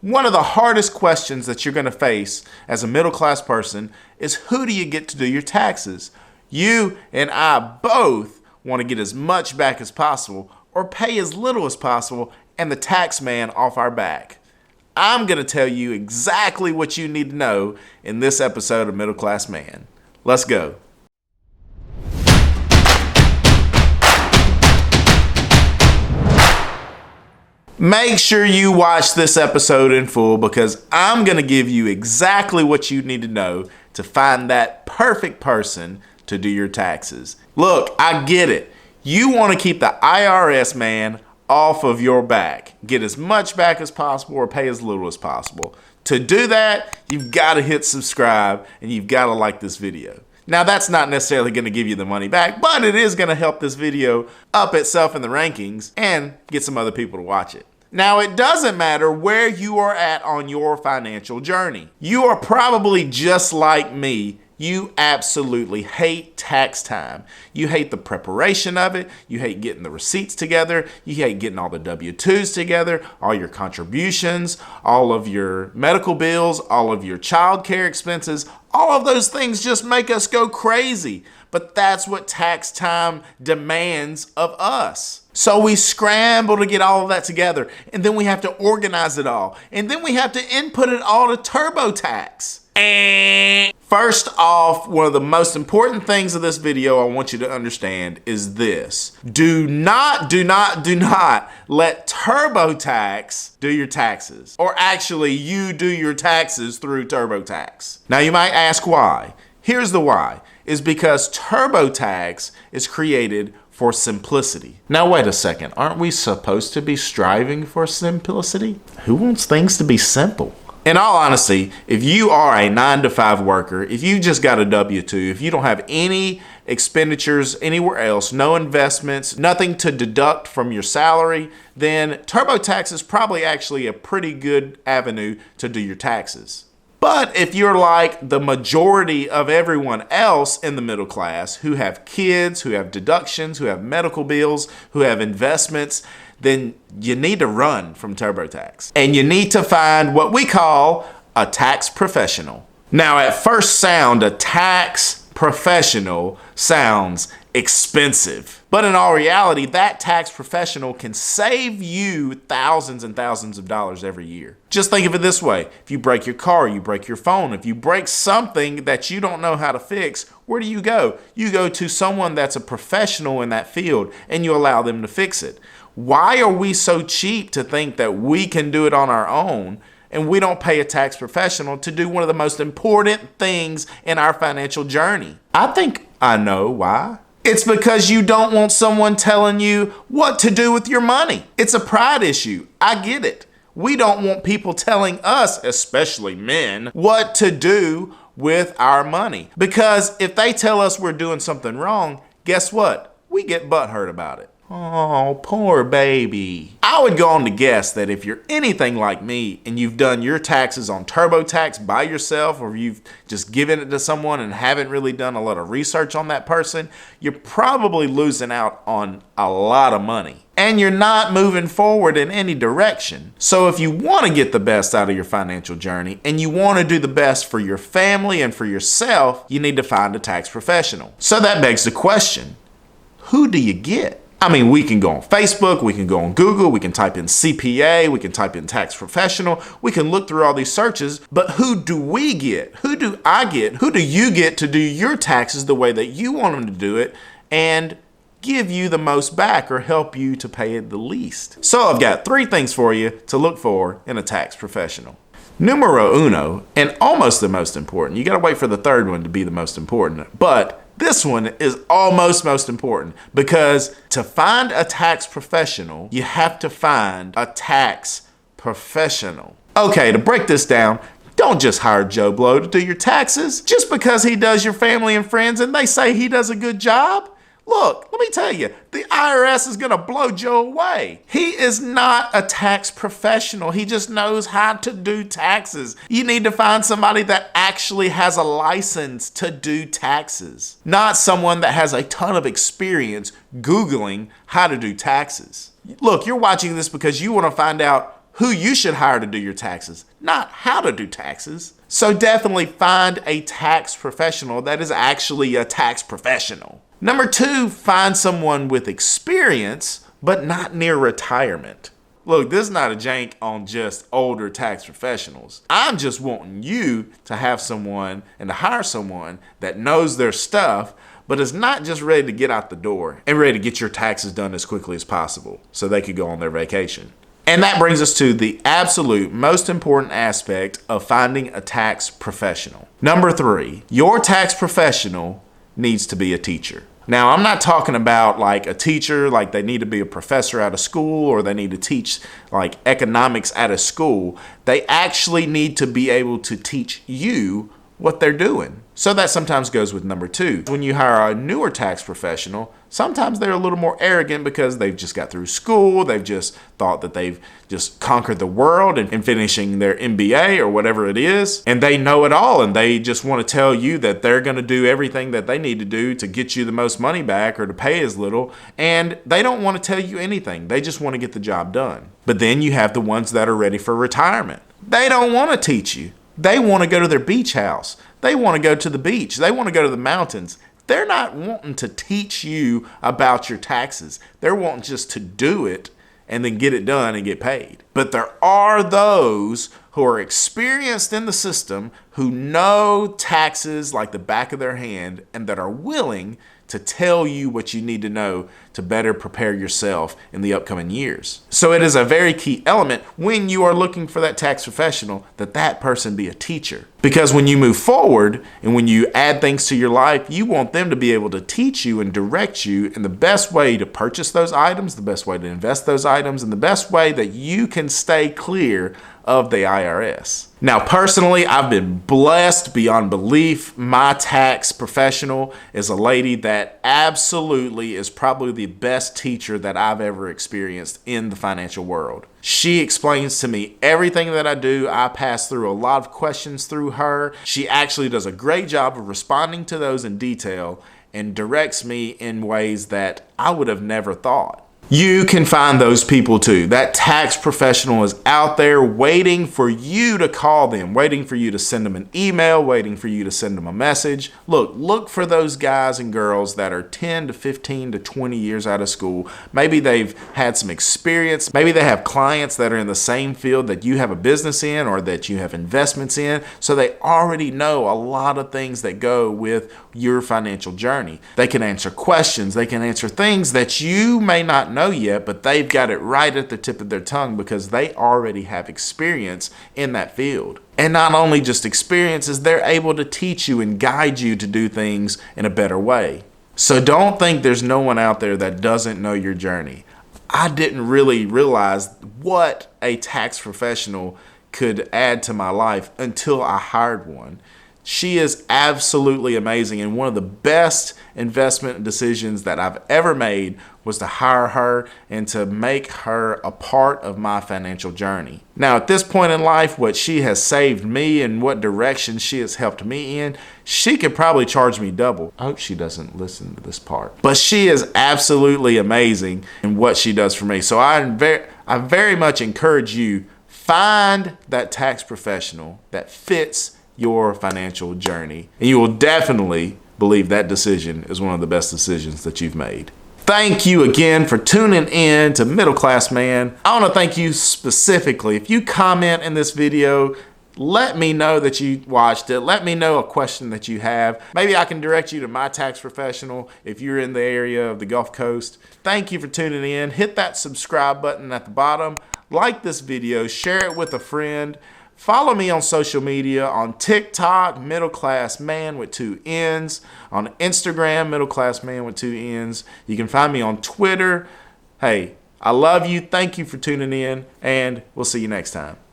One of the hardest questions that you're going to face as a middle-class person is, who do you get to do your taxes? You and I both want to get as much back as possible or pay as little as possible and the tax man off our back. I'm going to tell you exactly what you need to know in this episode of Middle Class Man. Let's go. Make sure you watch this episode in full because I'm going to give you exactly what you need to know to find that perfect person to do your taxes. Look, I get it. You want to keep the IRS man off of your back. Get as much back as possible or pay as little as possible. To do that, you've got to hit subscribe and you've got to like this video. Now, that's not necessarily going to give you the money back, but it is going to help this video up itself in the rankings and get some other people to watch it. Now, it doesn't matter where you are at on your financial journey. You are probably just like me. You absolutely hate tax time. You hate the preparation of it. You hate getting the receipts together. You hate getting all the W-2s together, all your contributions, all of your medical bills, all of your child care expenses. All of those things just make us go crazy. But that's what tax time demands of us. So we scramble to get all of that together, and then we have to organize it all, and then we have to input it all to TurboTax. First off, one of the most important things of this video I want you to understand is this. Do not let TurboTax do your taxes. Or actually, you do your taxes through TurboTax. Now you might ask why. Here's the why. Is because TurboTax is created for simplicity. Now wait a second, aren't we supposed to be striving for simplicity? Who wants things to be simple? In all honesty, if you are a 9-to-5 worker, if you just got a W-2, if you don't have any expenditures anywhere else, no investments, nothing to deduct from your salary, then TurboTax is probably actually a pretty good avenue to do your taxes. But if you're like the majority of everyone else in the middle class who have kids, who have deductions, who have medical bills, who have investments, then you need to run from TurboTax. And you need to find what we call a tax professional. Now, at first sound, a tax professional sounds expensive. But in all reality, that tax professional can save you thousands and thousands of dollars every year. Just think of it this way. If you break your car, you break your phone. If you break something that you don't know how to fix, where do you go? You go to someone that's a professional in that field and you allow them to fix it. Why are we so cheap to think that we can do it on our own and we don't pay a tax professional to do one of the most important things in our financial journey? I think I know why. It's because you don't want someone telling you what to do with your money. It's a pride issue. I get it. We don't want people telling us, especially men, what to do with our money. Because if they tell us we're doing something wrong, guess what? We get butthurt about it. Oh, poor baby. I would go on to guess that if you're anything like me and you've done your taxes on TurboTax by yourself, or you've just given it to someone and haven't really done a lot of research on that person, you're probably losing out on a lot of money. And you're not moving forward in any direction. So if you want to get the best out of your financial journey and you want to do the best for your family and for yourself, you need to find a tax professional. So that begs the question, who do you get? I mean, we can go on Facebook, we can go on Google, we can type in CPA, we can type in tax professional, we can look through all these searches, but who do we get? Who do I get? Who do you get to do your taxes the way that you want them to do it and give you the most back or help you to pay it the least? So I've got 3 things for you to look for in a tax professional. Numero uno, and almost the most important. You got to wait for the third one to be the most important, but this one is almost most important because to find a tax professional, you have to find a tax professional. Okay, to break this down, don't just hire Joe Blow to do your taxes just because he does your family and friends and they say he does a good job. Look, let me tell you, the IRS is going to blow Joe away. He is not a tax professional. He just knows how to do taxes. You need to find somebody that actually has a license to do taxes, not someone that has a ton of experience Googling how to do taxes. Look, you're watching this because you want to find out who you should hire to do your taxes, not how to do taxes. So definitely find a tax professional that is actually a tax professional. Number 2, find someone with experience, but not near retirement. Look, this is not a jank on just older tax professionals. I'm just wanting you to have someone and to hire someone that knows their stuff, but is not just ready to get out the door and ready to get your taxes done as quickly as possible so they could go on their vacation. And that brings us to the absolute most important aspect of finding a tax professional. Number 3, your tax professional needs to be a teacher. Now, I'm not talking about like a teacher, like they need to be a professor at a school or they need to teach like economics at a school. They actually need to be able to teach you what they're doing. So that sometimes goes with number 2. When you hire a newer tax professional, sometimes they're a little more arrogant because they've just got through school. They've just thought that they've just conquered the world and finishing their MBA or whatever it is. And they know it all. And they just want to tell you that they're going to do everything that they need to do to get you the most money back or to pay as little. And they don't want to tell you anything. They just want to get the job done. But then you have the ones that are ready for retirement. They don't want to teach you. They want to go to their beach house. They want to go to the beach. They want to go to the mountains. They're not wanting to teach you about your taxes. They're wanting just to do it and then get it done and get paid. But there are those who are experienced in the system, who know taxes like the back of their hand, and that are willing to tell you what you need to know to better prepare yourself in the upcoming years. So it is a very key element when you are looking for that tax professional that that person be a teacher. Because when you move forward and when you add things to your life, you want them to be able to teach you and direct you in the best way to purchase those items, the best way to invest those items, and the best way that you can stay clear of the IRS. Now, personally, I've been blessed beyond belief. My tax professional is a lady that absolutely is probably the best teacher that I've ever experienced in the financial world. She explains to me everything that I do. I pass through a lot of questions through her. She actually does a great job of responding to those in detail and directs me in ways that I would have never thought. You can find those people too. That tax professional is out there waiting for you to call them, waiting for you to send them an email, waiting for you to send them a message. Look for those guys and girls that are 10 to 15 to 20 years out of school. Maybe they've had some experience. Maybe they have clients that are in the same field that you have a business in or that you have investments in. So they already know a lot of things that go with your financial journey. They can answer questions. They can answer things that you may not know yet, but they've got it right at the tip of their tongue because they already have experience in that field. And not only just experiences, they're able to teach you and guide you to do things in a better way. So don't think there's no one out there that doesn't know your journey. I didn't really realize what a tax professional could add to my life until I hired one. She is absolutely amazing, and one of the best investment decisions that I've ever made was to hire her and to make her a part of my financial journey. Now, at this point in life, what she has saved me and what direction she has helped me in, she could probably charge me double. I hope she doesn't listen to this part. But she is absolutely amazing in what she does for me. So I very much encourage you, find that tax professional that fits your financial journey, and you will definitely believe that decision is one of the best decisions that you've made. Thank you again for tuning in to Middle Class Man. I want to thank you specifically. If you comment in this video, let me know that you watched it. Let me know a question that you have. Maybe I can direct you to my tax professional if you're in the area of the Gulf Coast. Thank you for tuning in. Hit that subscribe button at the bottom. Like this video, share it with a friend. Follow me on social media, on TikTok, Middle Class Man with 2 N's. On Instagram, Middle Class Man with 2 N's. You can find me on Twitter. Hey, I love you. Thank you for tuning in, and we'll see you next time.